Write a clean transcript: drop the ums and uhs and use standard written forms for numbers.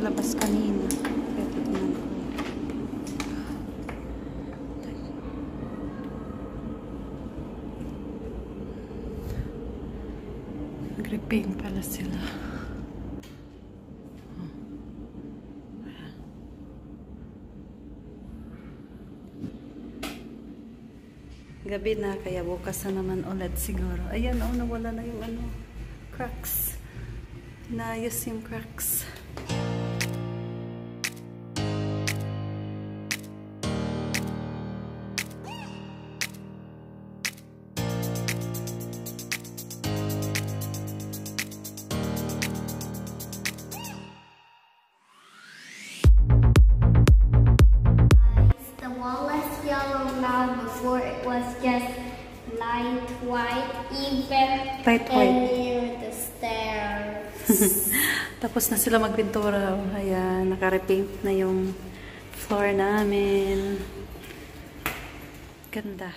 naglabas kanina. Kaya tignan ko. Nag-repaint pala sila. Gabi na, kaya bukas na naman ulit siguro. Ayan, oh, nawala na yung ano, cracks. Naayos yung cracks. The wall is yellow now. Before it was just light white, even Light white. near the stairs. Tapos na sila magpintura. Ayan, naka-repaint na yung floor namin. Ganda.